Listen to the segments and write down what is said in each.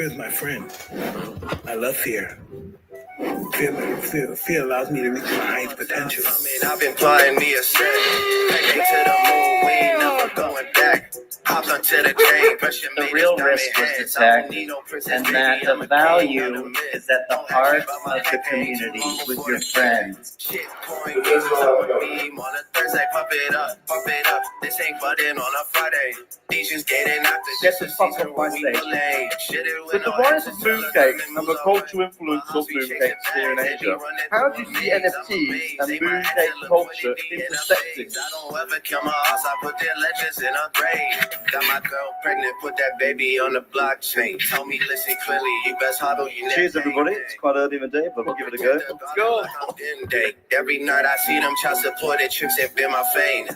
Fear is my friend. I love fear. Fear allows me to reach my highest potential. I've been flying me a set. Take me to the moon, we ain't never going back. Hopped onto the train, brushing the real risk was detect, and that the value is at the heart of the community with your friends. Shit pouring me on a Thursday, pump it up. This ain't budding on a Friday. These just getting after This is fucking Wednesday. With the rise of mooncakes and the cultural influence of mooncakes here in Asia, how do you see NFTs and mooncake culture intersecting? I don't ever kill my ass, I put their legends in a grave. Got my girl pregnant, put that baby on the blockchain. Tell me, listen clearly, you best huddle your Cheers, everybody. It's quite early in the day, but we'll give it a go. Let's go. Every night I see them child supported trips have been my fame.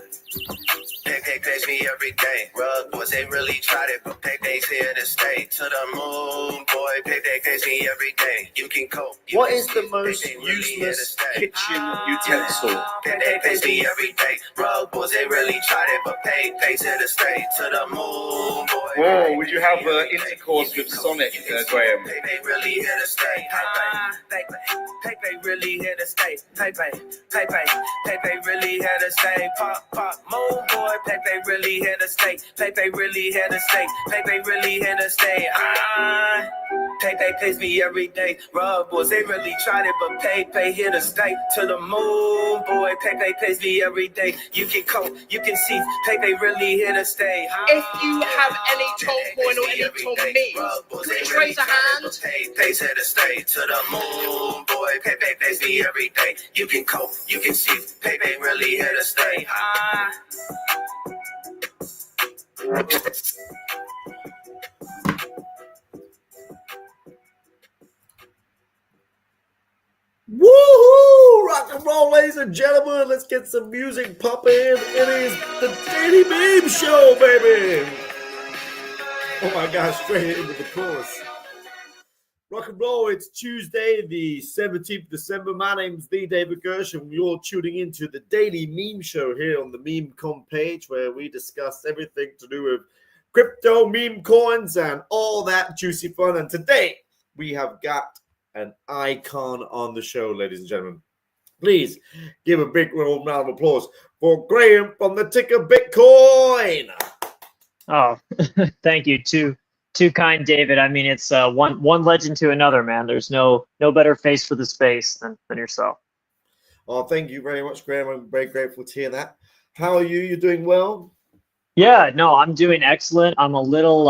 Pay pays me every day. Rug boys, they really tried it, but pay's here to stay. To the moon, boy, pay pays me every day. You can cope. What is the most useless kitchen utensil? Pay pays me every day. Rug boys, they really tried it, but pay's here to stay. To the moon, boy. Whoa, would you have intercourse with Sonic, Graham? Pay really here to stay. Pay really here to stay. Pay really here to stay. Pop, moon boy. Pay really here to stay. Pay really here to stay. Pay really here to stay. Pay pays me every day. Rug boys, they really tried it, but pay here to stay. To the moon, boy. Pay pays me every day. You can cope, you can see. Pay really here to stay. If you have any tone point or any tone memes, please raise a hand. Pay's here to stay. To the moon, boy. Pay pays me every day. You can cope, you can see. Pay really here to stay. Woohoo! Rock and roll, ladies and gentlemen. Let's get some music popping. It is the Daily Meme Show, baby. Oh my gosh, straight into the chorus. Rock and roll, it's Tuesday, the 17th of December. My name's the David Gersh, and you're tuning into the Daily Meme Show here on the Meme.com page, where we discuss everything to do with crypto, meme coins, and all that juicy fun. And today, we have got an icon on the show, ladies and gentlemen. Please give a big round of applause for Graham from the Ticker Bitcoin. Oh, thank you. Too kind, David. I mean, it's one legend to another, man. There's no better face for the space than yourself. Oh, thank you very much, Graham. I'm very grateful to hear that. How are you? You doing well? Yeah, no, I'm doing excellent. I'm a little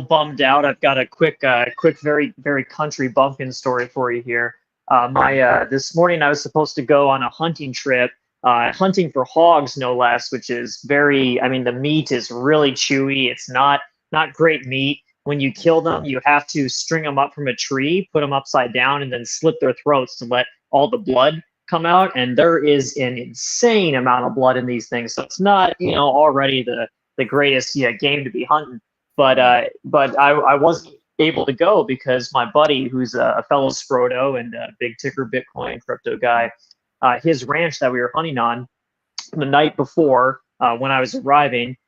bummed out. I've got a quick, very, very country bumpkin story for you here. This morning I was supposed to go on a hunting trip, hunting for hogs, no less, which is the meat is really chewy. It's not great meat. When you kill them, you have to string them up from a tree, put them upside down, and then slit their throats to let all the blood come out. And there is an insane amount of blood in these things. So it's not, already the greatest game to be hunting. But I wasn't able to go because my buddy, who's a fellow Scroto and a big Ticker Bitcoin crypto guy, his ranch that we were hunting on the night before when I was arriving,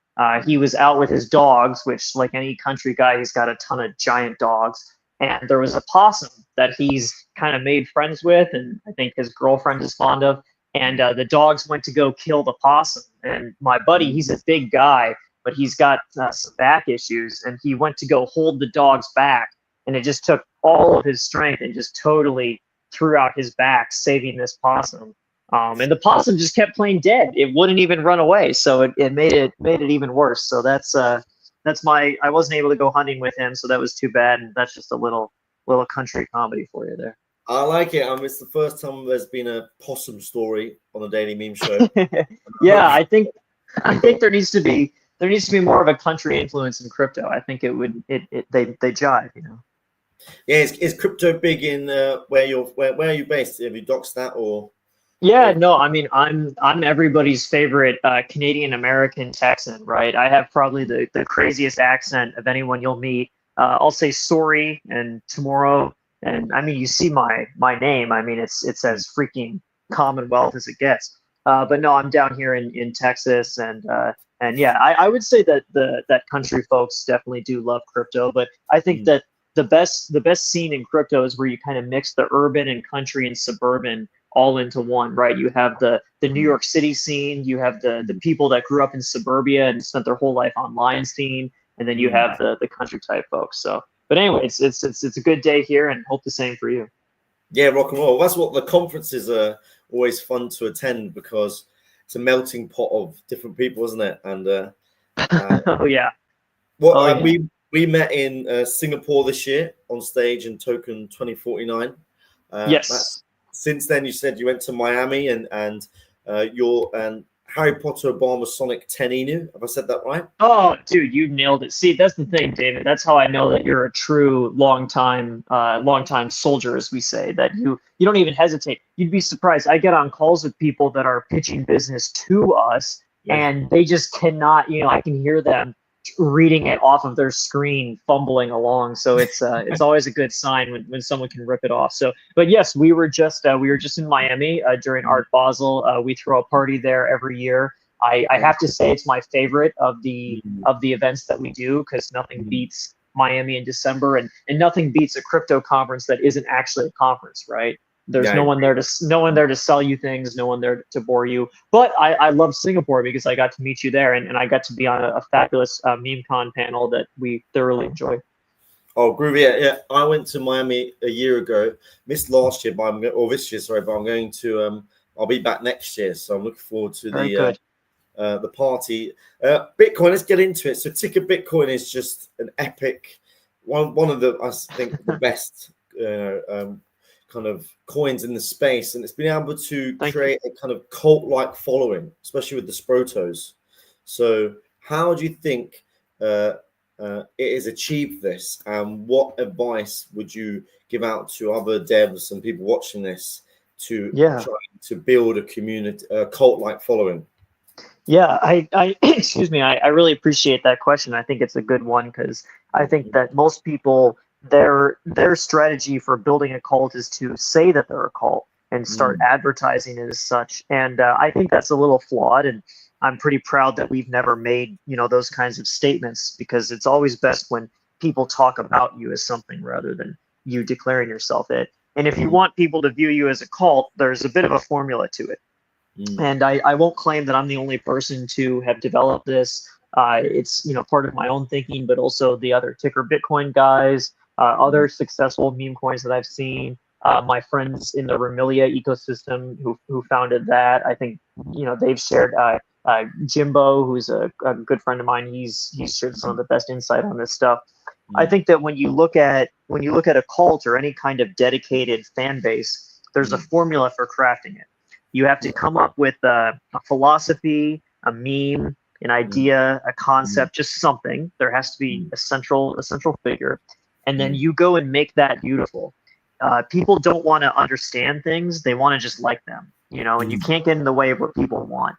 he was out with his dogs, which, like any country guy, he's got a ton of giant dogs. And there was a possum that he's kind of made friends with, and I think his girlfriend is fond of. And the dogs went to go kill the possum. And my buddy, he's a big guy, but he's got some back issues, and he went to go hold the dog's back, and it just took all of his strength and just totally threw out his back, saving this possum. And the possum just kept playing dead. It wouldn't even run away, so it made it even worse. So I wasn't able to go hunting with him, so that was too bad. And that's just a little country comedy for you there. I like it. It's the first time there's been a possum story on a Daily Meme Show. Yeah, I think there needs to be more of a country influence in crypto. I think they jive, Yeah, is crypto big in where are you based? Have you doxed that or? Yeah, no, I mean, I'm everybody's favorite Canadian American Texan, right? I have probably the craziest accent of anyone you'll meet. I'll say sorry and tomorrow, and I mean, you see my name. I mean, it's as freaking Commonwealth as it gets. But no, I'm down here in Texas, and yeah, I would say that that country folks definitely do love crypto, but I think that the best scene in crypto is where you kind of mix the urban and country and suburban all into one, right? You have the New York City scene, you have the people that grew up in suburbia and spent their whole life online scene, and then you have the country type folks. So, but anyway, it's a good day here, and hope the same for you. Yeah, rock and roll. That's what the conferences are always fun to attend, because it's a melting pot of different people, isn't it? And Oh yeah. well, we met in Singapore this year on stage in Token 2049. Yes. Since then, you said you went to Miami and your Harry Potter Obama Sonic 10 Inu. Have I said that right? Oh, dude, you nailed it. See, that's the thing, David. That's how I know that you're a true long time soldier, as we say. That you don't even hesitate. You'd be surprised. I get on calls with people that are pitching business to us, and they just cannot. I can hear them reading it off of their screen, fumbling along. So it's always a good sign when someone can rip it off. So, but yes, we were just in Miami during Art Basel. We throw a party there every year. I have to say it's my favorite of the events that we do, because nothing beats Miami in December, and nothing beats a crypto conference that isn't actually a conference, right? There's no one there to sell you things, no one there to bore you. But I love Singapore because I got to meet you there, and I got to be on a fabulous MemeCon panel that we thoroughly enjoyed. Oh, groovy! Yeah. I went to Miami a year ago, missed last year, but this year, sorry, but I'm going to. I'll be back next year, so I'm looking forward to the party. Bitcoin. Let's get into it. So, Ticker Bitcoin is just an epic one of the, I think, the best. Kind of coins in the space, and it's been able to create a kind of cult-like following, especially with the Sprotos. So how do you think it has achieved this, and what advice would you give out to other devs and people watching this to try to build a community, a cult-like following? Yeah, I excuse me, I really appreciate that question. I think it's a good one, because I think that most people, their strategy for building a cult is to say that they're a cult and start advertising it as such. And I think that's a little flawed. And I'm pretty proud that we've never made, those kinds of statements, because it's always best when people talk about you as something rather than you declaring yourself it. And if you want people to view you as a cult, there's a bit of a formula to it. And I won't claim that I'm the only person to have developed this. It's part of my own thinking, but also the other Ticker Bitcoin guys, other successful meme coins that I've seen, my friends in the Remilia ecosystem who founded that. I think they've shared. Jimbo, who's a good friend of mine, he's shared some of the best insight on this stuff. I think that when you look at a cult or any kind of dedicated fan base, there's a formula for crafting it. You have to come up with a philosophy, a meme, an idea, a concept, just something. There has to be a central figure, and then you go and make that beautiful. People don't want to understand things; they want to just like them, and you can't get in the way of what people want.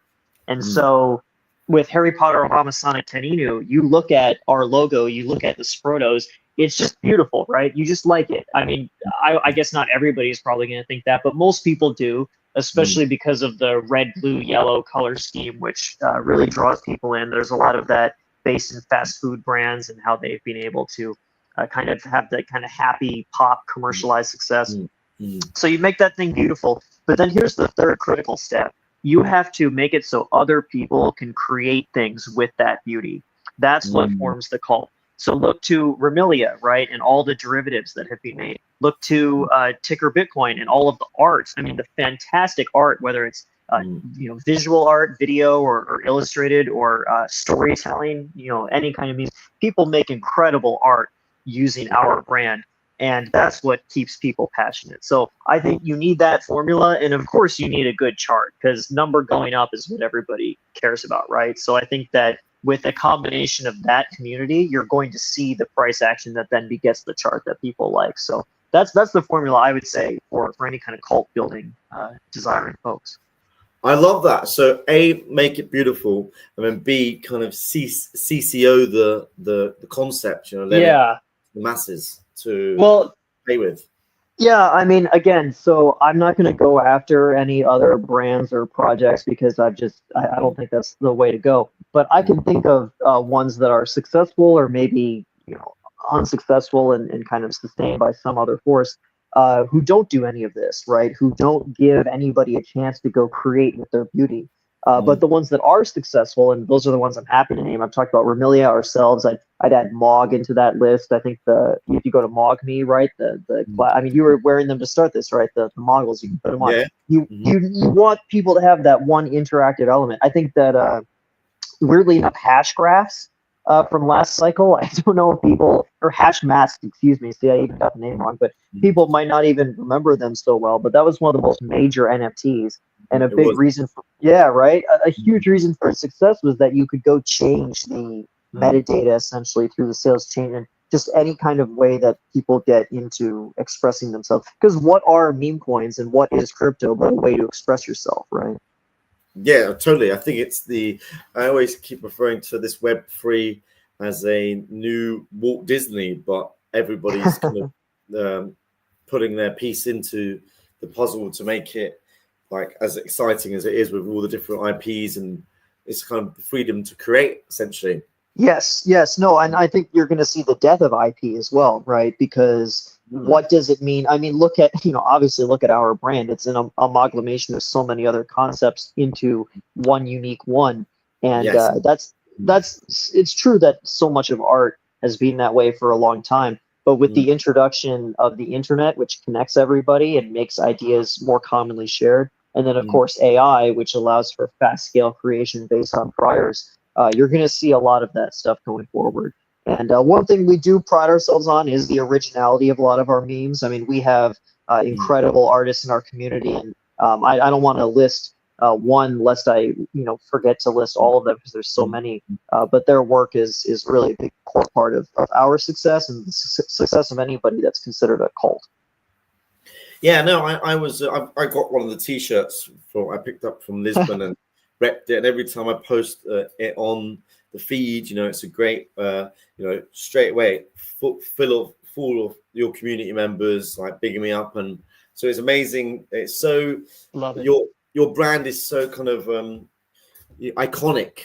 And so, with Harry Potter Obama Sonic 10 Inu, you look at our logo, you look at the Sprotos. It's just beautiful, right? You just like it. I mean, I guess not everybody is probably going to think that, but most people do, especially because of the red, blue, yellow color scheme, which really draws people in. There's a lot of that based in fast food brands and how they've been able to kind of have that kind of happy pop commercialized success. So you make that thing beautiful. But then here's the third critical step. You have to make it so other people can create things with that beauty. That's what forms the cult. So look to Remilia, right, and all the derivatives that have been made. Look to Ticker Bitcoin and all of the art. I mean, the fantastic art, whether it's visual art, video, or illustrated, or storytelling. Any kind of music. People make incredible art using our brand, and that's what keeps people passionate. So I think you need that formula, and of course you need a good chart, because number going up is what everybody cares about, right? So I think that with a combination of that community, you're going to see the price action that then begets the chart that people like. So that's the formula I would say for any kind of cult building desiring folks. I love that. So A, make it beautiful, and then B, kind of CCO the concept, let the masses to play with. Yeah, I mean, again, so I'm not going to go after any other brands or projects, because I don't think that's the way to go. But I can think of ones that are successful, or maybe unsuccessful and kind of sustained by some other force, who don't do any of this, right? Who don't give anybody a chance to go create with their beauty. But the ones that are successful, and those are the ones I'm happy to name. I've talked about Remilia, ourselves. I'd add Mog into that list. I think if you go to Mog Me, right? I mean, you were wearing them to start this, right? The Moggles, you can put them on. Yeah. You want people to have that one interactive element. I think that weirdly enough, hash graphs from last cycle. I don't know if people, or hash masks, excuse me. See, I even got the name wrong, but people might not even remember them so well. But that was one of the most major NFTs. And a big reason for, right? A huge reason for its success was that you could go change the metadata essentially through the sales chain and just any kind of way that people get into expressing themselves. Because what are meme coins and what is crypto but a way to express yourself, right? Yeah, totally. I think I always keep referring to this Web3 as a new Walt Disney, but everybody's kind of putting their piece into the puzzle to make it like as exciting as it is with all the different IPs, and it's kind of the freedom to create essentially. Yes, no, and I think you're going to see the death of IP as well, right? Because what does it mean? I mean, obviously look at our brand. It's an amalgamation of so many other concepts into one unique one, and it's true that so much of art has been that way for a long time. But with the introduction of the internet, which connects everybody and makes ideas more commonly shared, and then of course AI, which allows for fast scale creation based on priors. You're going to see a lot of that stuff going forward. And one thing we do pride ourselves on is the originality of a lot of our memes. I mean, we have incredible artists in our community, and I don't want to list one lest I forget to list all of them because there's so many. But their work is really a big core part of our success and the success of anybody that's considered a cult. Yeah, no, I got one of the T-shirts I picked up from Lisbon and repped it, and every time I post it on the feed, it's a great, straight away full of your community members like bigging me up, and so it's amazing. It's so love it. Your brand is so kind of iconic.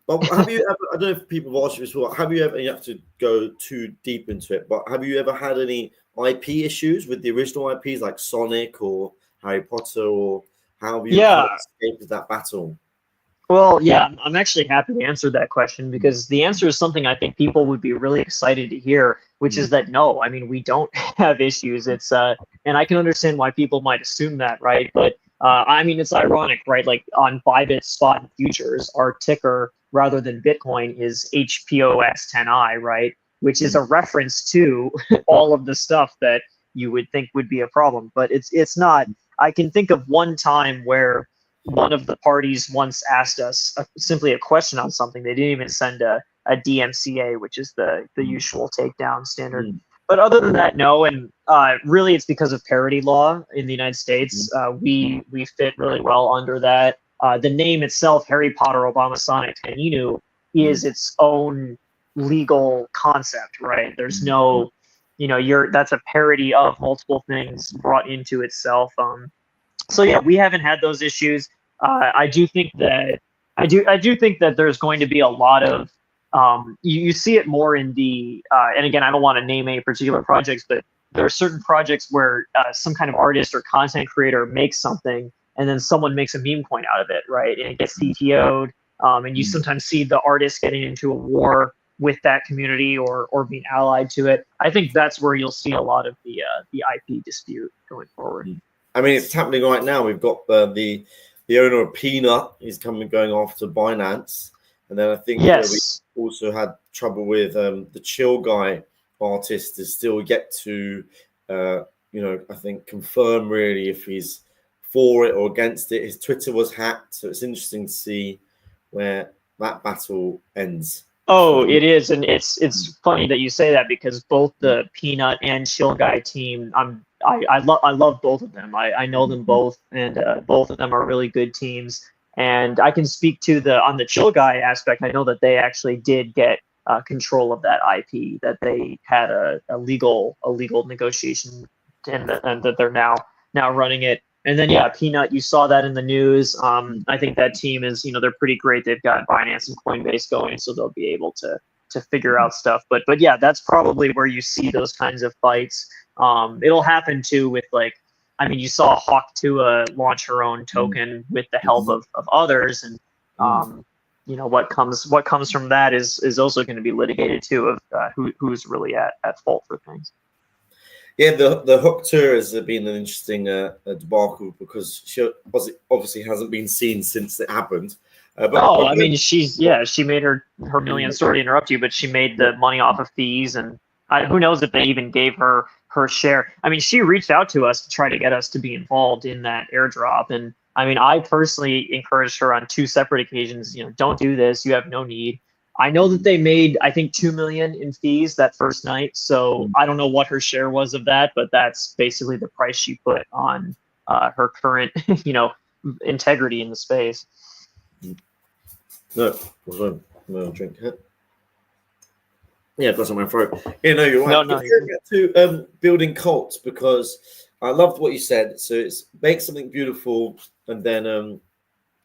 But have you ever? I don't know if people have asked you this before. Have you ever? You have to go too deep into it, but have you ever had any IP issues with the original IPs like Sonic or Harry Potter, or how have you kind of escaped that battle? Well, yeah, I'm actually happy to answer that question because the answer is something I think people would be really excited to hear, which is that no, I mean, we don't have issues. It's and I can understand why people might assume that, right? But I mean, it's ironic, right? Like on Bybit spot and futures, our ticker rather than Bitcoin is HPOX10I, right? Which is a reference to all of the stuff that you would think would be a problem, but it's not. I can think of one time where one of the parties once asked us simply a question on something. They didn't even send a DMCA, which is the usual takedown standard. But other than that, no. And really, it's because of parity law in the United States. We fit really well under that. The name itself, Harry Potter, Obama, Sonic, and Inu, is its own legal concept, right? There's no, that's a parody of multiple things brought into itself. So yeah, we haven't had those issues. I do think that there's going to be a lot of you see it more in the and again, I don't want to name any particular projects, but there are certain projects where some kind of artist or content creator makes something and then someone makes a meme coin out of it, right? And it gets CTO'd, and you sometimes see the artist getting into a war with that community or being allied to it. I think that's where you'll see a lot of the IP dispute going forward. I mean, it's happening right now. We've got the owner of Peanut is going after Binance, and then I think we also had trouble with the Chill Guy artist is still yet to I think confirm really if he's for it or against it. His Twitter was hacked, so it's interesting to see where that battle ends. Oh, it is, and it's funny that you say that because both the Peanut and Chill Guy team, I love both of them. I know them both, and both of them are really good teams. And I can speak to on the Chill Guy aspect. I know that they actually did get control of that IP, that they had a legal negotiation, and that they're now running it. And then Peanut, you saw that in the news. I think that team is they're pretty great. They've got Binance and Coinbase going, so they'll be able to to figure out stuff. But yeah, that's probably where you see those kinds of fights. It'll happen too with like, I mean, you saw Hawk Tua launch her own token with the help of others, and you know, what comes from that is also going to be litigated too, of who's really at fault for things. Yeah, the Hook tour has been an interesting debacle because she obviously hasn't been seen since it happened. I mean, she made her million. Sorry to interrupt you, but she made the money off of fees, and who knows if they even gave her share. I mean, she reached out to us to try to get us to be involved in that airdrop, and I mean, I personally encouraged her on 2 separate occasions. You know, don't do this. You have no need. I know that they made, I think, $2 million in fees that first night. So I don't know what her share was of that, but that's basically the price she put on her current, you know, integrity in the space. No drink. Yeah, it doesn't my throat. Yeah, no, you're right. No. To building cults, because I loved what you said. So it's make something beautiful and then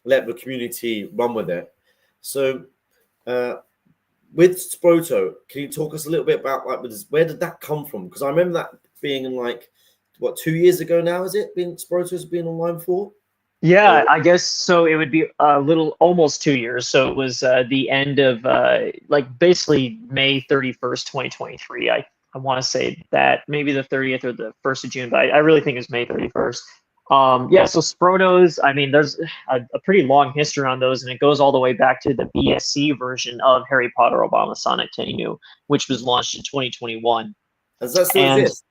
let the community run with it. So with Sproto, can you talk us a little bit about like where did that come from? Because I remember that being in like 2 years ago now, is it been Sproto's been online for? Yeah, I guess so. It would be almost 2 years. So it was the end of like basically May 31st, 2023. I want to say that maybe the 30th or the 1st of June, but I really think it was May 31st. Yeah, so Sprotos, I mean, there's a pretty long history on those, and it goes all the way back to the BSC version of Harry Potter Obama Sonic Tennu, which was launched in 2021. Does that still exist?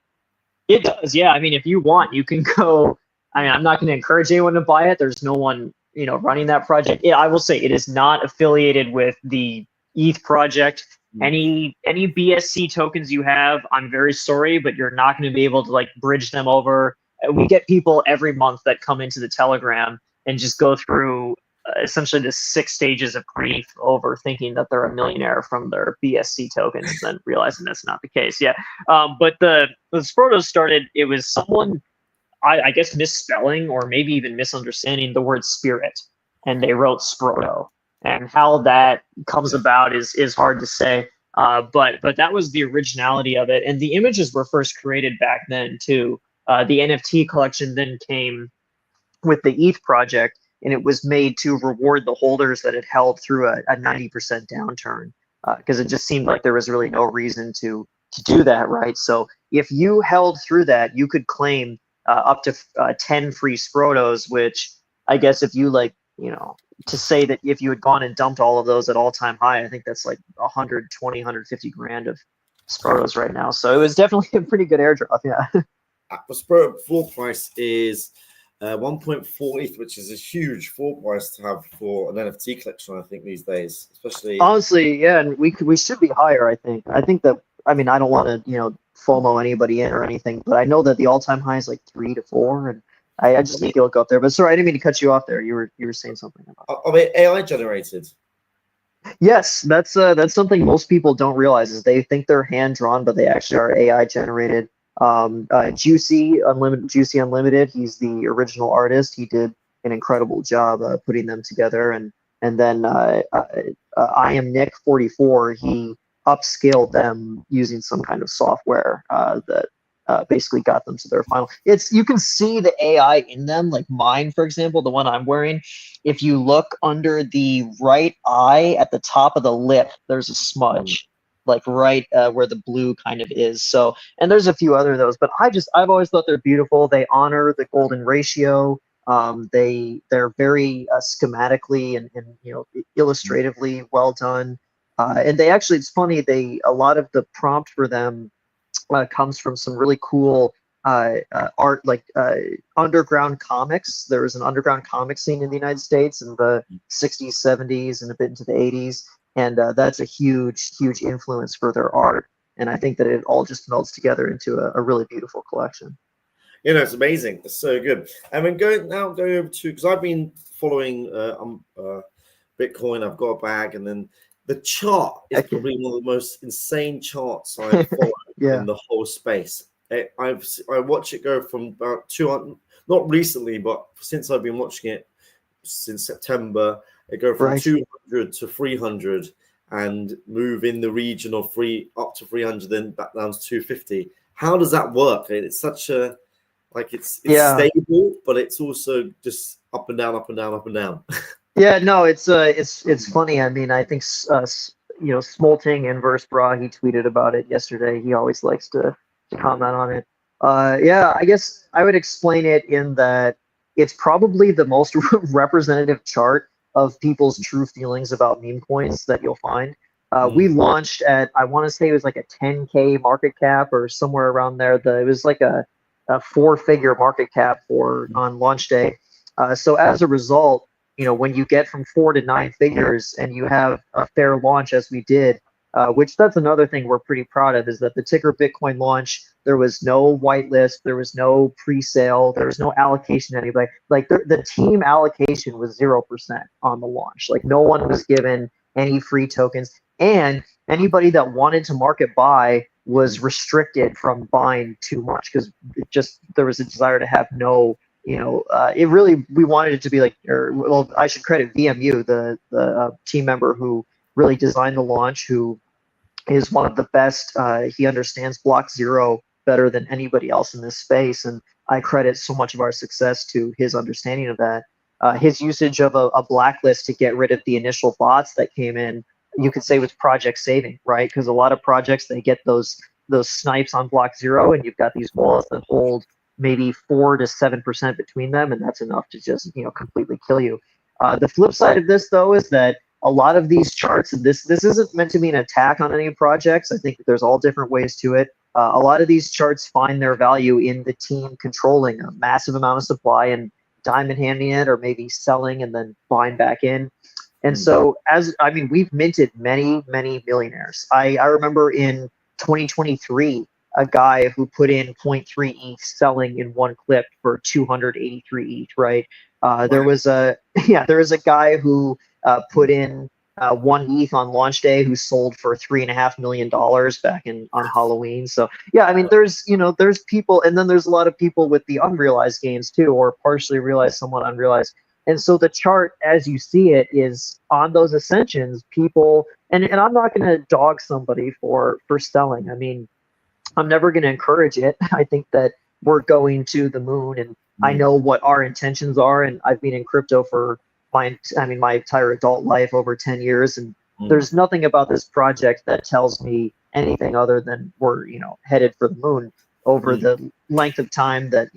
It does, yeah. I mean, if you want, you can go. I mean, I'm not going to encourage anyone to buy it. There's no one, you know, running that project. Yeah, I will say it is not affiliated with the ETH project. Any BSC tokens you have, I'm very sorry, but you're not going to be able to like bridge them over. We get people every month that come into the Telegram and just go through essentially the 6 stages of grief over thinking that they're a millionaire from their BSC token and then realizing that's not the case. Yeah. But the Sprotos started, it was someone, I guess, misspelling or maybe even misunderstanding the word spirit, and they wrote Sproto. And how that comes about is hard to say. But that was the originality of it. And the images were first created back then too. The NFT collection then came with the ETH project, and it was made to reward the holders that had held through a 90% downturn, because it just seemed like there was really no reason to do that, right? So if you held through that, you could claim up to 10 free Sprotos, which I guess if you like, you know, to say that if you had gone and dumped all of those at all-time high, I think that's like 120, 150 grand of Sprotos right now. So it was definitely a pretty good airdrop, yeah. The Sproto floor price is 1.4 ETH, which is a huge floor price to have for an NFT collection, I think, these days, especially. Honestly, yeah, and we should be higher, I think. I think that, I mean, I don't want to, you know, FOMO anybody in or anything, but I know that the all-time high is like 3 to 4, and I just think it'll go up there. But sorry, I didn't mean to cut you off there. You were saying something about. Are they AI generated? Yes, that's something most people don't realize is they think they're hand drawn, but they actually are AI generated. Juicy Unlimited, he's the original artist. He did an incredible job putting them together, and then I am Nick 44. He upscaled them using some kind of software that basically got them to their final. You can see the AI in them, like mine, for example, the one I'm wearing. If you look under the right eye at the top of the lip, there's a smudge, like right where the blue kind of is. So, and there's a few other of those, but I've always thought they're beautiful. They honor the golden ratio. They're very schematically and you know, illustratively well done. And they actually, it's funny, a lot of the prompt for them comes from some really cool art, like underground comics. There was an underground comic scene in the United States in the 60s, 70s, and a bit into the 80s. And that's a huge, huge influence for their art. And I think that it all just melds together into a really beautiful collection. You know, it's amazing. It's so good. And then going over to, because I've been following Bitcoin, I've got a bag, and then the chart is probably one of the most insane charts I've followed in the whole space. I watch it go from about 200, not recently, but since I've been watching it since September, it go from 200 to 300, and move in the region of up to 300, then back down to 250. How does that work? It's such a it's stable, but it's also just up and down, up and down, up and down. Yeah, no, it's funny. I mean, I think Smolting Inverse Bra, he tweeted about it yesterday. He always likes to comment on it. Yeah, I guess I would explain it in that it's probably the most representative chart of people's true feelings about meme coins that you'll find. We launched at, I want to say it was like a 10K market cap or somewhere around there. It was like a 4-figure market cap on launch day. So as a result, when you get from 4 to 9 figures and you have a fair launch as we did, which that's another thing we're pretty proud of, is that the Ticker Bitcoin launch, there was no whitelist, there was no pre-sale, there was no allocation to anybody. Like the team allocation was 0% on the launch. Like no one was given any free tokens, and anybody that wanted to market buy was restricted from buying too much because there was a desire to have no. We wanted it to be like, I should credit VMU, the team member who really designed the launch, who is one of the best. He understands block zero better than anybody else in this space, and I credit so much of our success to his understanding of that. His usage of a blacklist to get rid of the initial bots that came in, you could say, was project saving, right? Because a lot of projects, they get those snipes on block zero, and you've got these walls that hold maybe 4 to 7% between them, and that's enough to just completely kill you. The flip side of this, though, is that a lot of these charts, and this isn't meant to be an attack on any projects. I think that there's all different ways to it. A lot of these charts find their value in the team controlling a massive amount of supply and diamond handing it, or maybe selling and then buying back in. And so, we've minted many, many millionaires. I remember in 2023, a guy who put in 0.3 ETH selling in one clip for 283 ETH, right? There was a guy who put in 1 ETH on launch day who sold for $3.5 million back on Halloween. So yeah, there's people, and then there's a lot of people with the unrealized gains too, or partially realized, somewhat unrealized. And so the chart, as you see it, is on those ascensions, people, and I'm not going to dog somebody for selling. I mean, I'm never going to encourage it. I think that we're going to the moon, and I know what our intentions are. And I've been in crypto for my entire adult life, over 10 years. And there's nothing about this project that tells me anything other than we're, headed for the moon over the length of time that,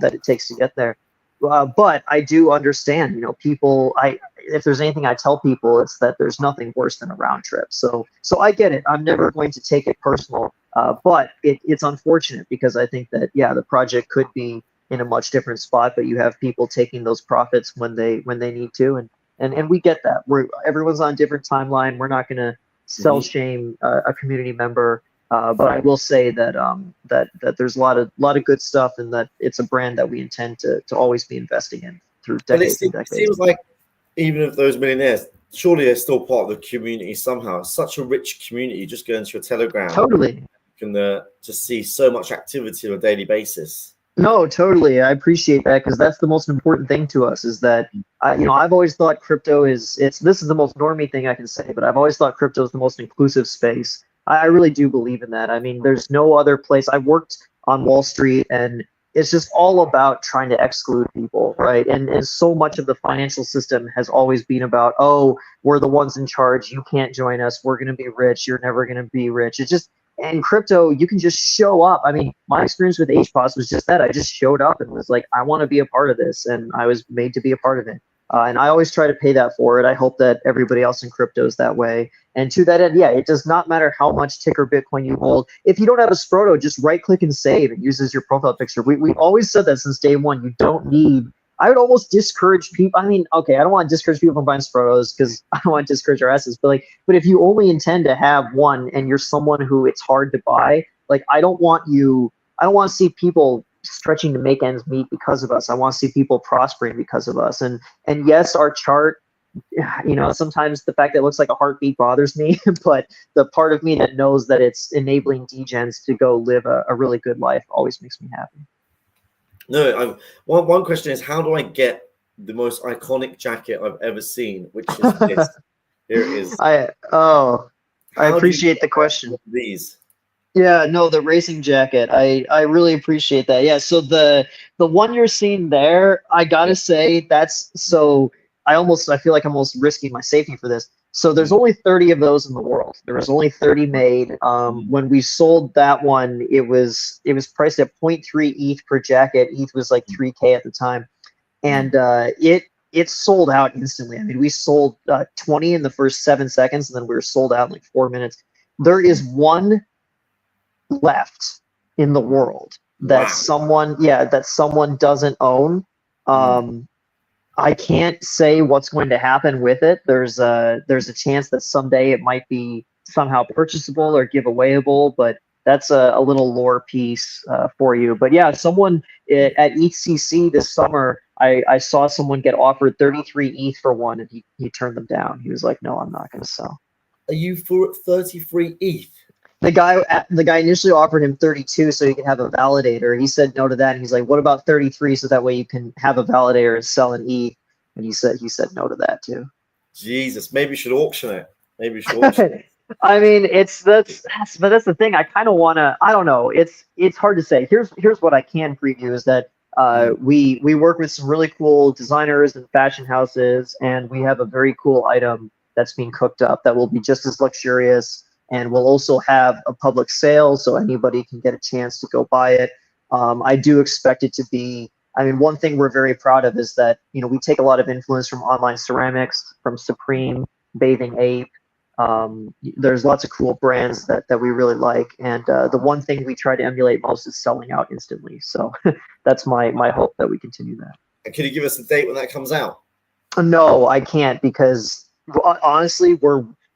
that it takes to get there. But I do understand, people, if there's anything I tell people, it's that there's nothing worse than a round trip. So I get it. I'm never going to take it personal. But it's unfortunate, because I think that, the project could be in a much different spot, but you have people taking those profits when they need to. And we get that. Everyone's on a different timeline. We're not going to sell shame a community member. But I will say that that there's a lot of good stuff, and that it's a brand that we intend to always be investing in through decades and decades. It seems like even if those millionaires, surely they're still part of the community somehow. It's such a rich community. Just go into your Telegram. Totally. You can just see so much activity on a daily basis. No, totally. I appreciate that, because that's the most important thing to us, is that, I've always thought crypto this is the most normie thing I can say, but I've always thought crypto is the most inclusive space. I really do believe in that. I mean, there's no other place. I worked on Wall Street, and it's just all about trying to exclude people, right? And so much of the financial system has always been about, oh, we're the ones in charge. You can't join us. We're going to be rich. You're never going to be rich. It's just, in crypto, you can just show up. I mean, my experience with HPOS was just that. I just showed up and was like, I want to be a part of this, and I was made to be a part of it. And I always try to pay that forward. I hope that everybody else in crypto is that way. And to that end, it does not matter how much Ticker Bitcoin you hold. If you don't have a Sproto, just right-click and save. It uses your profile picture. We've always said that since day one. You don't need. I would almost discourage people. I mean, okay, I don't want to discourage people from buying Sprotos, because I don't want to discourage our assets. But if you only intend to have one, and you're someone who it's hard to buy, I don't want to see people stretching to make ends meet because of us. I want to see people prospering because of us. And yes, our chart, sometimes the fact that it looks like a heartbeat bothers me, but the part of me that knows that it's enabling degens to go live a really good life always makes me happy. No, one question is, how do I get the most iconic jacket I've ever seen, which is this? Here it is. I How do you appreciate the get question. these? Yeah, no, the racing jacket. I really appreciate that. Yeah, so the one you're seeing there, I gotta say that's so I feel like I'm almost risking my safety for this. So there's only 30 of those in the world. There was only 30 made. When we sold that one, it was priced at zero point 0.3 ETH per jacket. ETH was like 3K at the time, and it sold out instantly. I mean, we sold 20 in the first 7 seconds, and then we were sold out in like 4 minutes. There is one left in the world that someone doesn't own. I can't say what's going to happen with it. There's a chance that someday it might be somehow purchasable or giveawayable, but that's a little lore piece for you. But yeah, someone at ETHCC this summer, I saw someone get offered 33 ETH for one, and he turned them down. He was like, "No, I'm not going to sell." Are you for 33 ETH? The guy initially offered him 32 so he could have a validator. He said no to that, and he's like, "What about 33 so that way you can have a validator and sell an E?" And he said no to that too. Jesus, maybe you should auction it. Maybe you should auction it. I mean, but that's the thing. I kind of want to. I don't know. It's hard to say. Here's what I can preview is that we work with some really cool designers and fashion houses, and we have a very cool item that's being cooked up that will be just as luxurious. And we'll also have a public sale so anybody can get a chance to go buy it. I do expect it to be, I mean, one thing we're very proud of is that, we take a lot of influence from online ceramics, from Supreme, Bathing Ape. There's lots of cool brands that we really like. And the one thing we try to emulate most is selling out instantly. So that's my hope that we continue that. And can you give us a date when that comes out? No, I can't, because honestly,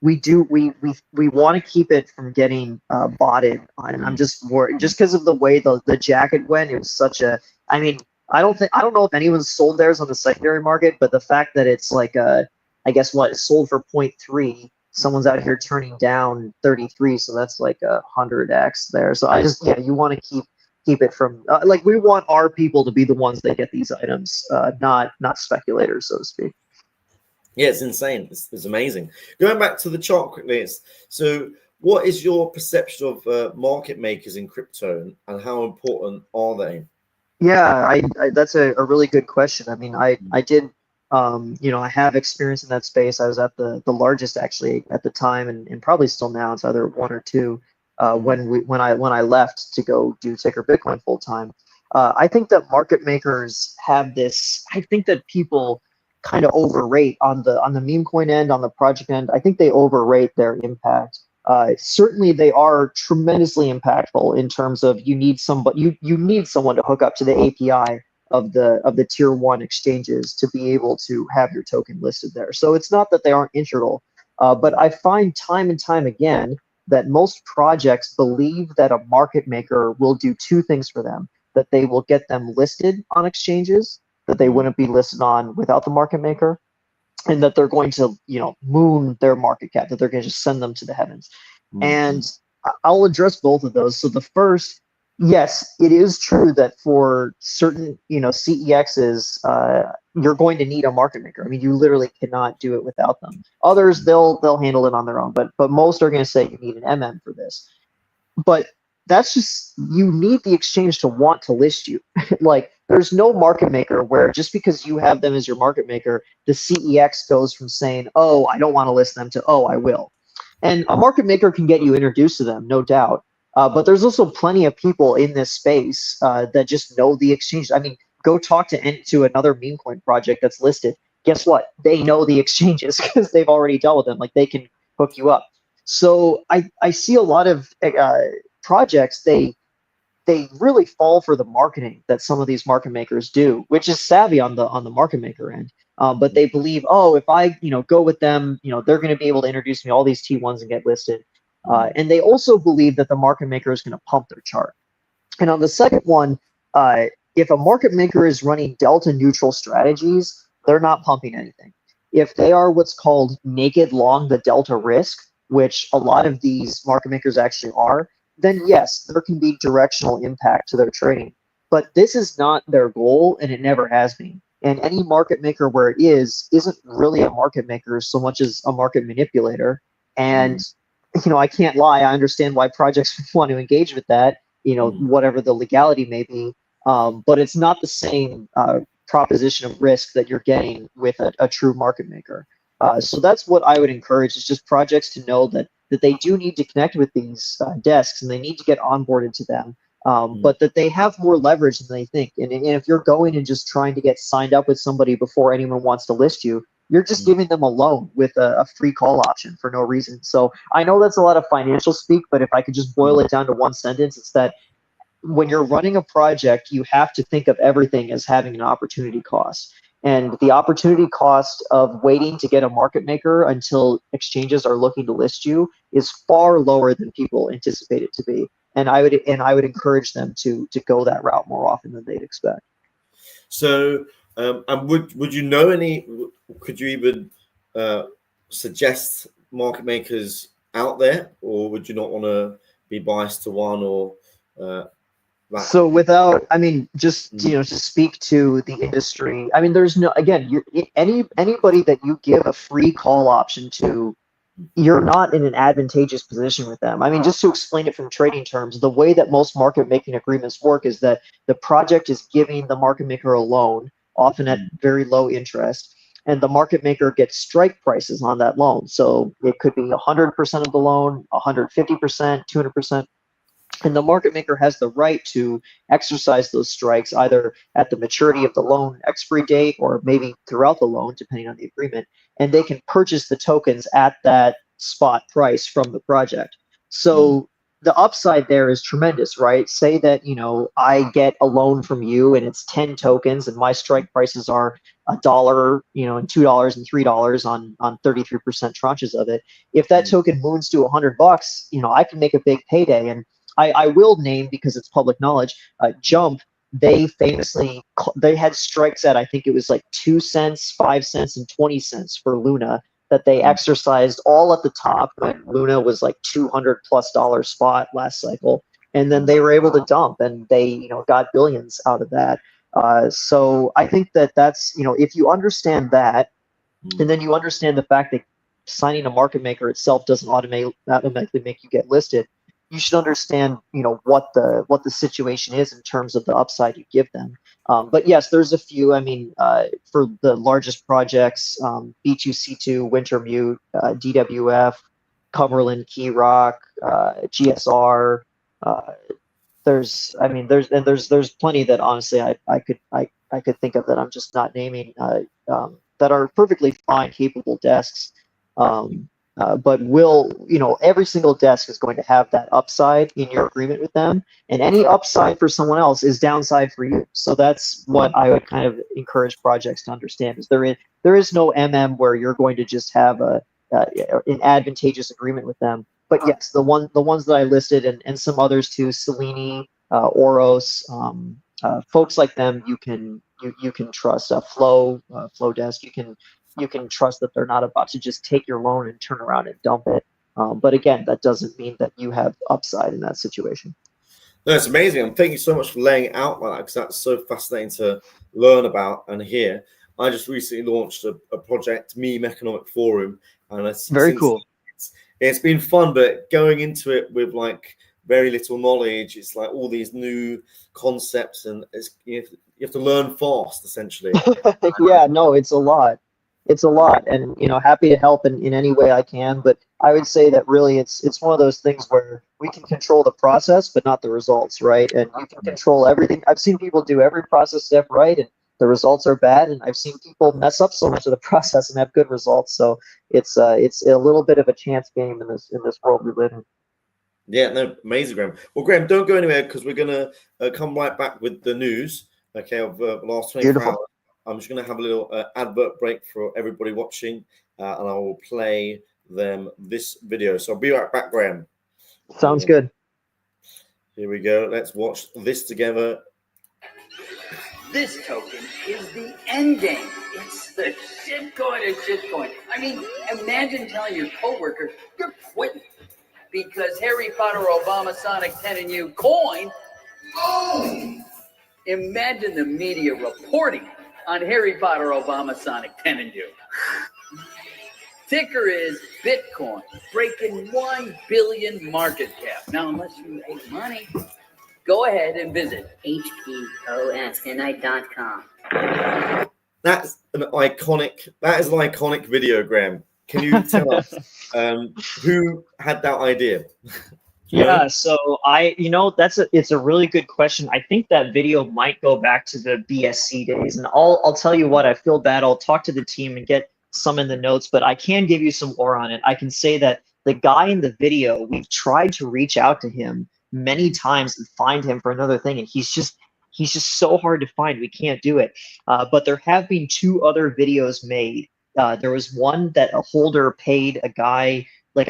we want to keep it from getting botted, and I'm just worried just because of the way the jacket went. It was such a, I mean, I don't know if anyone's sold theirs on the secondary market, but the fact that it's like I guess it sold for 0.3, someone's out here turning down 33, so that's like 100x there. So you want to keep it from we want our people to be the ones that get these items, not speculators, so to speak. Yeah, it's insane. It's amazing. Going back to the chart quickly, so what is your perception of market makers in crypto, and how important are they? Yeah, that's a really good question. I mean, I did, I have experience in that space. I was at the largest actually at the time, and probably still now. It's either one or two. When I left to go do Ticker Bitcoin full time, I think that market makers have this. I think that people kind of overrate on the meme coin end, on the project end. I think they overrate their impact. Certainly, they are tremendously impactful in terms of you need someone to hook up to the API of the tier 1 exchanges to be able to have your token listed there. So it's not that they aren't integral, but I find time and time again that most projects believe that a market maker will do two things for them: that they will get them listed on exchanges that they wouldn't be listed on without the market maker, and that they're going to, moon their market cap, that they're going to just send them to the heavens. And I'll address both of those. So the first, yes, it is true that for certain, CEXs, you're going to need a market maker. I mean, you literally cannot do it without them. Others, they'll handle it on their own, but most are going to say you need an MM for this. But that's just, you need the exchange to want to list you. There's no market maker where just because you have them as your market maker, the CEX goes from saying, "Oh, I don't want to list them," to "Oh, I will." And a market maker can get you introduced to them, no doubt. But there's also plenty of people in this space that just know the exchange. I mean, go talk to another meme coin project that's listed. Guess what? They know the exchanges because they've already dealt with them. They can hook you up. So I see a lot of projects, they really fall for the marketing that some of these market makers do, which is savvy on the market maker end. But they believe, oh, if I go with them, they're going to be able to introduce me all these T1s and get listed. And they also believe that the market maker is going to pump their chart. And on the second one, if a market maker is running delta neutral strategies, they're not pumping anything. If they are what's called naked long the delta risk, which a lot of these market makers actually are, then yes, there can be directional impact to their trading. But this is not their goal, and it never has been. And any market maker where it isn't really a market maker so much as a market manipulator. And I can't lie. I understand why projects want to engage with that. Whatever the legality may be, but it's not the same proposition of risk that you're getting with a true market maker. So that's what I would encourage, is just projects to know that they do need to connect with these desks, and they need to get onboarded to them, but that they have more leverage than they think. And if you're going and just trying to get signed up with somebody before anyone wants to list you, you're just giving them a loan with a free call option for no reason. So I know that's a lot of financial speak, but if I could just boil it down to one sentence, it's that when you're running a project, you have to think of everything as having an opportunity cost. And the opportunity cost of waiting to get a market maker until exchanges are looking to list you is far lower than people anticipate it to be. And I would encourage them to go that route more often than they'd expect. So, and would you know any? Could you even suggest market makers out there, or would you not want to be biased to one or? So just to speak to the industry, there's no, again, anybody that you give a free call option to, you're not in an advantageous position with them. Just to explain it from trading terms, the way that most market making agreements work is that the project is giving the market maker a loan, often at very low interest, and the market maker gets strike prices on that loan. So it could be 100% of the loan, 150%, 200%. And the market maker has the right to exercise those strikes either at the maturity of the loan expiry date or maybe throughout the loan, depending on the agreement. And they can purchase the tokens at that spot price from the project. So the upside there is tremendous, right? Say that, I get a loan from you and it's 10 tokens and my strike prices are $1, and $2 and $3 on 33% tranches of it. If that token moons to $100, I can make a big payday. And I will name, because it's public knowledge, Jump, they had strikes at, I think it was like 2 cents, 5 cents, and 20 cents for Luna that they exercised all at the top when Luna was like $200+ spot last cycle. And then they were able to dump, and they got billions out of that. So I think that's, if you understand that, and then you understand the fact that signing a market maker itself doesn't automatically make you get listed, you should understand, what the situation is in terms of the upside you give them. But yes, there's a few. For the largest projects, B2C2, Wintermute, DWF, Cumberland, Key Rock, GSR. There's plenty that honestly I could think of that I'm just not naming, that are perfectly fine, capable desks. But every single desk is going to have that upside in your agreement with them, and any upside for someone else is downside for you. So that's what I would kind of encourage projects to understand, is there is no where you're going to just have an advantageous agreement with them. But yes, the ones that I listed, and some others too, Selene, Oros, folks like them, you can trust. Flow Desk, you can trust that they're not about to just take your loan and turn around and dump it. But again, that doesn't mean that you have upside in that situation. No, it's amazing. And thank you so much for laying it out like that, because that's so fascinating to learn about and hear. I just recently launched a project, Meme Economic Forum, and it's very cool. It's been fun, but going into it with like very little knowledge, it's like all these new concepts, and you have to learn fast, essentially. Yeah, no, it's a lot. It's a lot, and happy to help in any way I can. But I would say that really it's one of those things where we can control the process, but not the results, right? And you can control everything. I've seen people do every process step right, and the results are bad. And I've seen people mess up so much of the process and have good results. So it's a little bit of a chance game in this world we live in. Yeah, no, amazing, Graham. Well, Graham, don't go anywhere, because we're gonna come right back with the news. Okay, of the last 24 hours. I'm just going to have a little advert break for everybody watching, and I will play them this video. So I'll be right back, Graham. Sounds good. Here we go. Let's watch this together. This token is the end game. It's the shitcoin of shitcoin. Imagine telling your coworker you're quitting because Harry Potter, Obama, Sonic 10, and you coin. Boom! Imagine the media reporting on Harry Potter, Obama, Sonic, 10 and you. Ticker is Bitcoin, breaking 1 billion market cap. Now, unless you hate money, go ahead and visit hposni.com. That's an iconic. That is an iconic video, Graham. Can you tell us who had that idea? Yeah, so it's a really good question. I think that video might go back to the BSC days, and I'll tell you what, I feel bad. I'll talk to the team and get some in the notes, but I can give you some more on it. I can say that the guy in the video, we've tried to reach out to him many times and find him for another thing, and he's just so hard to find. We can't do it. But there have been 2 other videos made. There was one that a holder paid a guy like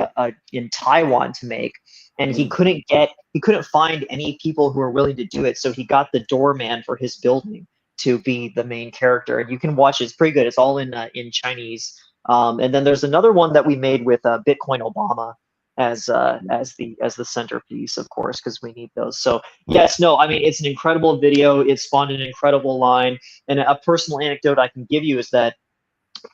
in Taiwan to make, and he couldn't find any people who were willing to do it. So he got the doorman for his building to be the main character, and you can watch it. It's pretty good. It's all in Chinese. And then there's another one that we made with Bitcoin Obama as the centerpiece, of course, because we need those. So yes, no, I mean, it's an incredible video. It spawned an incredible line. And a personal anecdote I can give you is that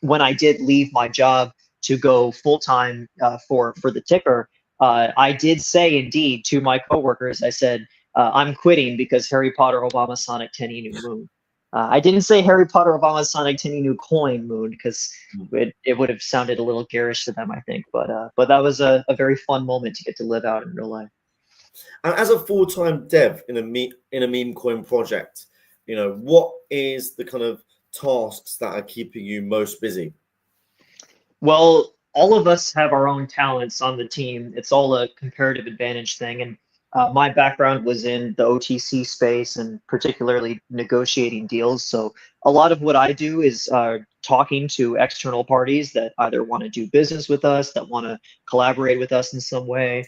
when I did leave my job to go full time for the Ticker, I did say indeed to my coworkers, I said, I'm quitting because Harry Potter, Obama, Sonic, Tenny, New Moon. I didn't say Harry Potter, Obama, Sonic, Tenny, New Coin, Moon, because it would have sounded a little garish to them, I think. But that was a very fun moment to get to live out in real life. And as a full-time dev in a meme coin project, what is the kind of tasks that are keeping you most busy? Well, all of us have our own talents on the team. It's all a comparative advantage thing. And my background was in the OTC space and particularly negotiating deals. So a lot of what I do is talking to external parties that either want to do business with us, that want to collaborate with us in some way,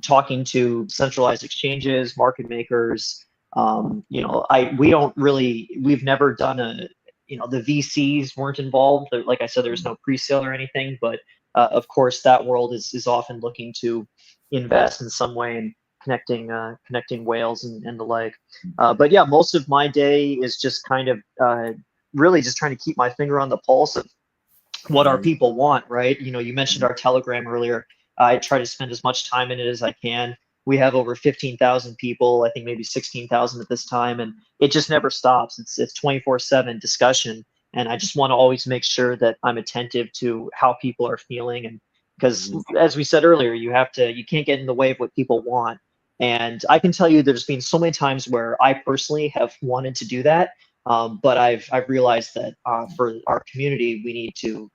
talking to centralized exchanges, market makers. We've never done the VCs weren't involved. Like I said, there's no pre-sale or anything, but of course that world is often looking to invest in some way and connecting whales and the like. But yeah, most of my day is just kind of really just trying to keep my finger on the pulse of what our people want, right? You mentioned our Telegram earlier. I try to spend as much time in it as I can. We have over 15,000 people, I think maybe 16,000 at this time, and it just never stops. It's 24/7 discussion, and I just want to always make sure that I'm attentive to how people are feeling, and because as we said earlier, you can't get in the way of what people want. And I can tell you, there's been so many times where I personally have wanted to do that, but I've realized that for our community, we need to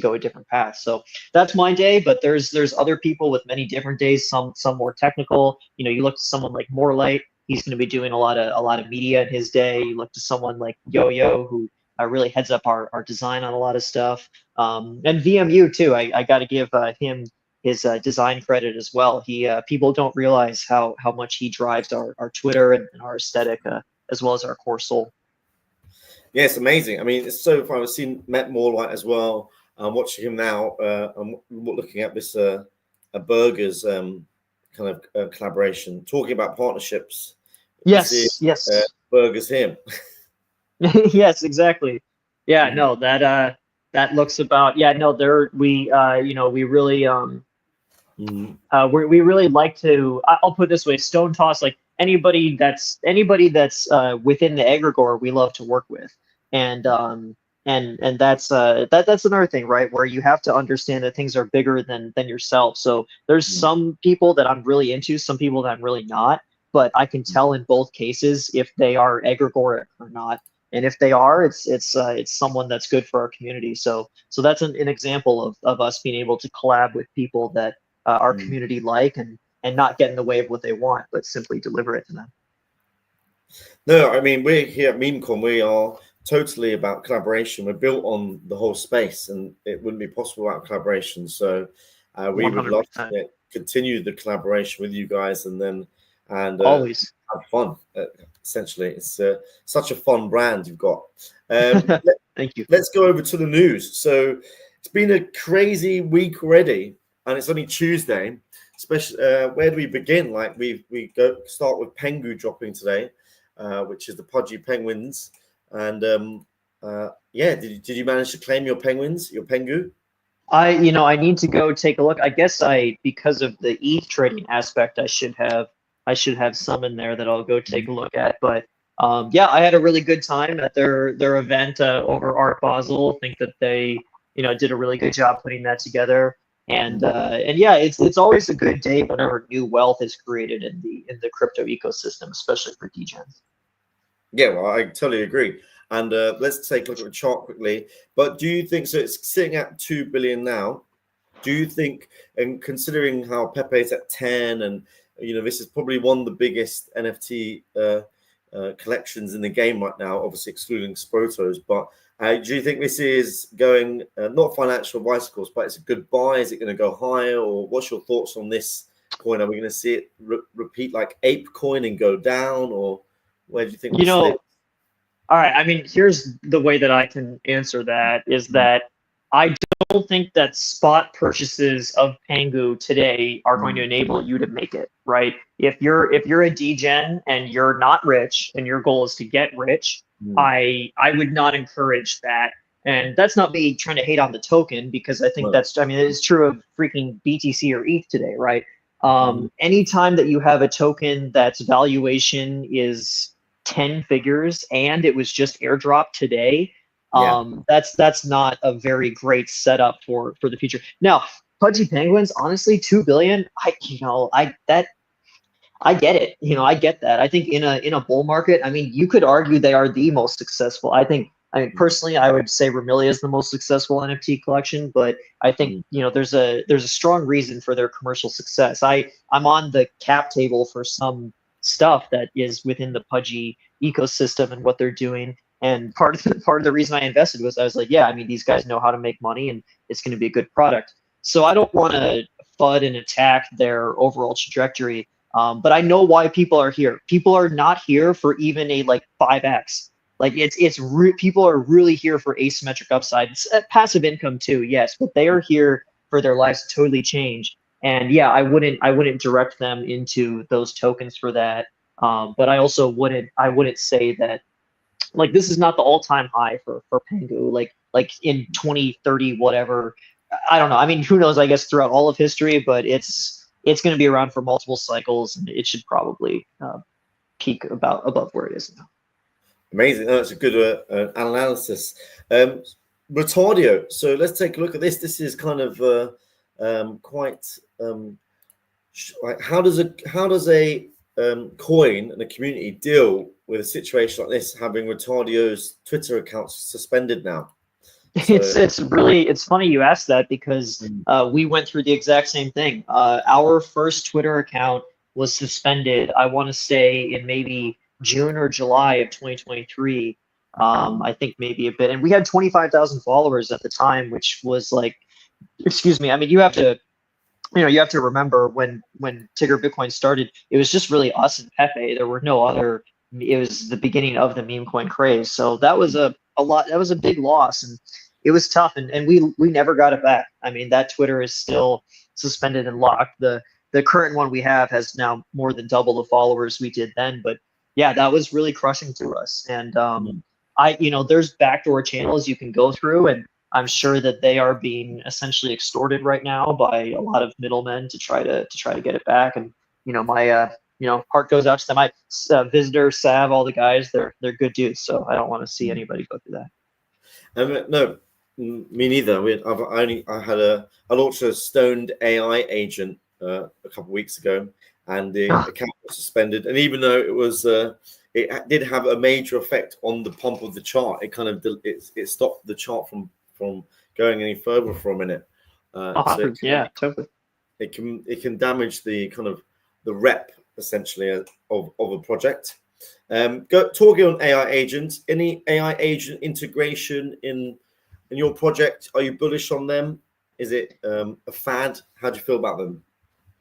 go a different path. So that's my day. But there's other people with many different days. Some more technical. You look to someone like Morelight. He's going to be doing a lot of media in his day. You look to someone like Yo-Yo, who really heads up our design on a lot of stuff. And VMU too. I got to give him his design credit as well. People don't realize how much he drives our Twitter and our aesthetic as well as our core soul. Yeah, it's amazing. I mean, it's so fun. I've seen Matt Morelight as well. I'm watching him now. I'm looking at this a burgers kind of collaboration, talking about partnerships. Yes. Burgers him. Yes, exactly. Yeah, no, that looks about. Yeah, no, we really we really like to. I'll put it this way: Stone Toss, like anybody that's within the egregore, we love to work with, and that's that's another thing, right? Where you have to understand that things are bigger than yourself. So there's some people that I'm really into, some people that I'm really not, but I can tell in both cases if they are egregore or not. And if they are, it's someone that's good for our community. So that's an example of us being able to collab with people that our community like and not get in the way of what they want, but simply deliver it to them. No, I mean, we're here at MemeCon. We are totally about collaboration. We're built on the whole space, and it wouldn't be possible without collaboration. So we 100%. Would love to continue the collaboration with you guys, and always have fun. Essentially, it's such a fun brand you've got. Thank you. Let's go over to the news. So it's been a crazy week already, and it's only Tuesday. Especially, where do we begin? Like we start with Pengu dropping today, which is the Pudgy Penguins, and Yeah, did you manage to claim your penguins, your pengu? I need to go take a look. I guess because of the ETH trading aspect, I should have some in there that I'll go take a look at. But yeah, I had a really good time at their event over Art Basel. I think that they did a really good job putting that together. And yeah, it's always a good day whenever new wealth is created in the crypto ecosystem, especially for degens. Yeah, well, I totally agree. And let's take a look at the chart quickly. But do you think so? It's sitting at 2 billion now. Do you think, and considering how Pepe is at 10, and this is probably one of the biggest NFT collections in the game right now, obviously excluding Sprotos, but do you think this is going, not financial advice, of course, but it's a good buy? Is it going to go higher, or what's your thoughts on this coin? Are we going to see it repeat like Ape Coin and go down, or where do you think You we know, sit? all right. I mean, here's the way that I can answer that is that I don't think that spot purchases of Pangu today are going to enable you to make it, right? If you're a degen and you're not rich and your goal is to get rich, I would not encourage that. And that's not me trying to hate on the token, because I think it's true of freaking BTC or ETH today, right? Anytime that you have a token that's valuation is 10 figures and it was just airdropped today, that's not a very great setup for the future. Now, Pudgy Penguins, honestly, 2 billion, I get it. I get that. I think in a bull market, I mean, you could argue they are the most successful. I mean, personally, I would say Remilia is the most successful NFT collection, but I think there's a strong reason for their commercial success. I'm on the cap table for some stuff that is within the Pudgy ecosystem and what they're doing. And part of the reason I invested was I was like, yeah, I mean, these guys know how to make money, and it's going to be a good product. So I don't want to FUD and attack their overall trajectory. But I know why people are here. People are not here for even a 5x. People are really here for asymmetric upside. It's passive income too, yes, but they are here for their lives to totally change. And yeah, I wouldn't direct them into those tokens for that. But I also wouldn't say that this is not the all-time high for Pengu. Like in 2030 whatever. I don't know. I mean, who knows? I guess throughout all of history, but it's going to be around for multiple cycles, and it should probably peak above where it is now. Amazing. That's a good analysis. Retardio. So let's take a look at this. This is kind of quite how does a coin and a community deal with a situation like this, having Retardio's Twitter account suspended now? So, it's funny you asked that, because we went through the exact same thing. Our first Twitter account was suspended, I want to say in maybe June or July of 2023. I think maybe a bit, and we had 25,000 followers at the time, which was excuse me. I mean, you have to remember when TICKER Bitcoin started, it was just really us and Pepe. There were no other. It was the beginning of the meme coin craze, so that was a lot. That was a big loss, and it was tough. And we never got it back. I mean, that Twitter is still suspended and locked. The current one we have has now more than double the followers we did then. But yeah, that was really crushing to us. And there's backdoor channels you can go through, and I'm sure that they are being essentially extorted right now by a lot of middlemen to try to get it back. And my heart goes out to them. Visitor, Sav, all the guys, they're good dudes. So I don't want to see anybody go through that. No, me neither. I launched a stoned AI agent a couple of weeks ago, and the account was suspended. And even though it did have a major effect on the pump of the chart, it kind of it stopped the chart from going any further for a minute. Totally. It can damage the kind of the rep essentially of a project. Talking on AI agents, any AI agent integration in your project? Are you bullish on them? Is it a fad? How do you feel about them?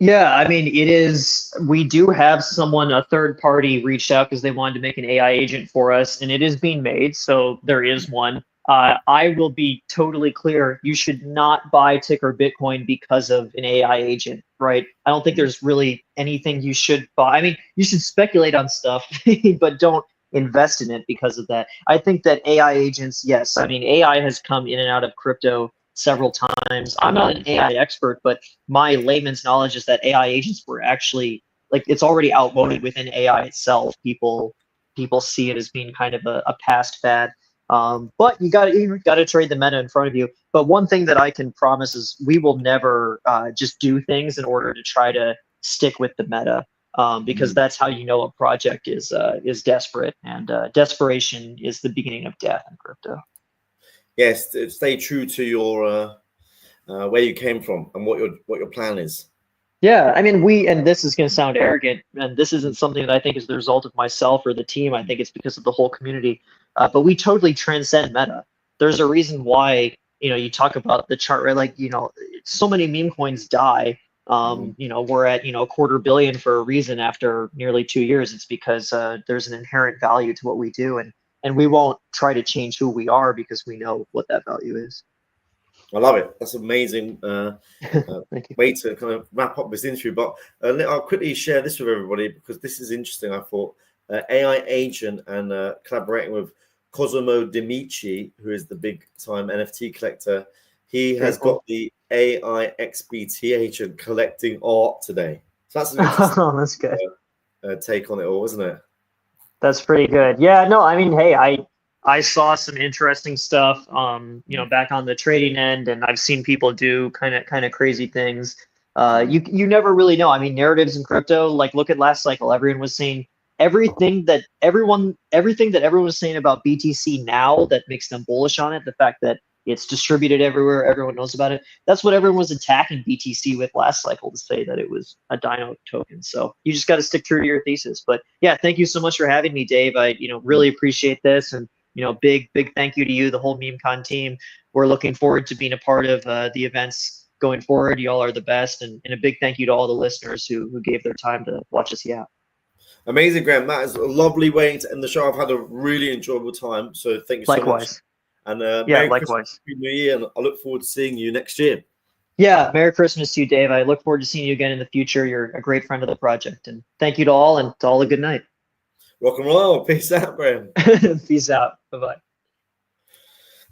Yeah, I mean, it is. We do have a third party reached out because they wanted to make an AI agent for us, and it is being made. So there is one. I will be totally clear. You should not buy TICKER Bitcoin because of an AI agent, right? I don't think there's really anything you should buy. I mean, you should speculate on stuff, but don't invest in it because of that. I think that AI agents, yes, I mean AI has come in and out of crypto several times. I'm not an AI expert, but my layman's knowledge is that AI agents were actually like it's already outmoded within AI itself. People see it as being kind of a past fad. But you gotta trade the meta in front of you. But one thing that I can promise is we will never just do things in order to try to stick with the meta, because that's how you know a project is desperate, and desperation is the beginning of death in crypto. Yes, stay true to your where you came from and what your plan is. Yeah, I mean, and this is going to sound arrogant, and this isn't something that I think is the result of myself or the team. I think it's because of the whole community. But we totally transcend meta. There's a reason why, you talk about the chart, right? Like, so many meme coins die. We're at, a quarter billion for a reason after nearly 2 years. It's because there's an inherent value to what we do, and we won't try to change who we are because we know what that value is. I love it. That's amazing. Thank you. Way to kind of wrap up this interview, but I'll quickly share this with everybody because this is interesting. I thought AI agent and collaborating with Cosimo Demici, who is the big time NFT collector. He has got the AI XBT agent collecting art today. So that's an interesting That's good. Take on it all, isn't it? That's pretty good. Yeah, no, I mean, hey, I saw some interesting stuff, back on the trading end, and I've seen people do kind of crazy things. You never really know. I mean, narratives in crypto, like look at last cycle, everyone was saying everything that everyone was saying about BTC now that makes them bullish on it, the fact that it's distributed everywhere, everyone knows about it. That's what everyone was attacking BTC with last cycle, to say that it was a Dino token. So you just got to stick true to your thesis. But yeah, thank you so much for having me, Dave. I really appreciate this, and big thank you to you, the whole MemeCon team. We're looking forward to being a part of the events going forward. Y'all are the best, and a big thank you to all the listeners who gave their time to watch us. Yeah. Amazing, Graham. That is a lovely way to end the show. I've had a really enjoyable time. So thank you so Likewise. much. And Yeah, Merry likewise. Christmas, Happy New Year, and I look forward to seeing you next year. Yeah, Merry Christmas to you, Dave. I look forward to seeing you again in the future. You're a great friend of the project. And thank you to all, and to all a good night. Rock and roll. Peace out, Graham. Peace out. Bye-bye.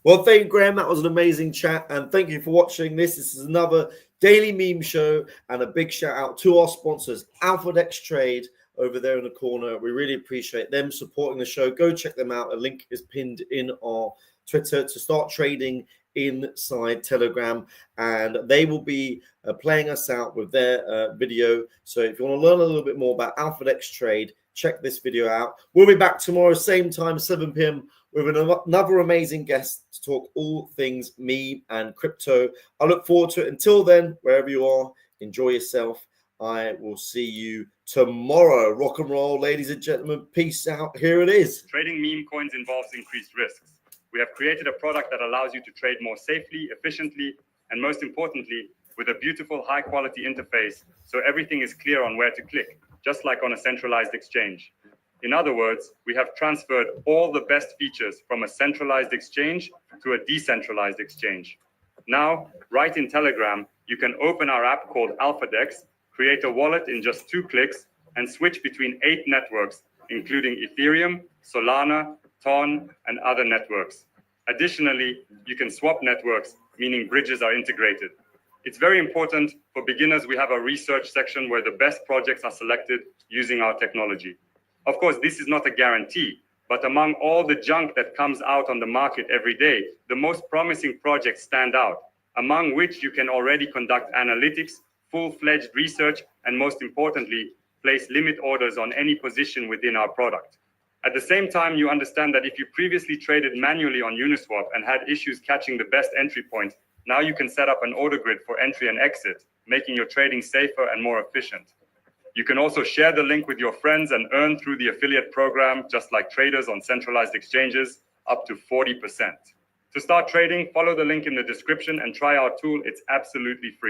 Well, thank you, Graham. That was an amazing chat. And thank you for watching this. This is another daily meme show. And a big shout out to our sponsors, AlphaDex Trade, over there in the corner. We really appreciate them supporting the show. Go check them out. A link is pinned in our Twitter to start trading inside Telegram, and they will be playing us out with their video. So if you want to learn a little bit more about AlphaDex Trade, check this video out. We'll be back tomorrow, same time, 7 p.m. with another amazing guest to talk all things meme and crypto. I look forward to it. Until then, wherever you are, enjoy yourself. I will see you tomorrow. Rock and roll, ladies and gentlemen. Peace out. Here it is. Trading meme coins involves increased risks. We have created a product that allows you to trade more safely, efficiently, and most importantly, with a beautiful, high-quality interface, so everything is clear on where to click, just like on a centralized exchange. In other words, we have transferred all the best features from a centralized exchange to a decentralized exchange. Now, right in Telegram, you can open our app called AlphaDex, create a wallet in just 2 clicks, and switch between 8 networks, including Ethereum, Solana, Ton, and other networks. Additionally, you can swap networks, meaning bridges are integrated. It's very important for beginners. We have a research section where the best projects are selected using our technology. Of course, this is not a guarantee, but among all the junk that comes out on the market every day, the most promising projects stand out, among which you can already conduct analytics, full-fledged research, and most importantly, place limit orders on any position within our product. At the same time, you understand that if you previously traded manually on Uniswap and had issues catching the best entry point, now you can set up an order grid for entry and exit, making your trading safer and more efficient. You can also share the link with your friends and earn through the affiliate program, just like traders on centralized exchanges, up to 40%. To start trading, follow the link in the description and try our tool. It's absolutely free.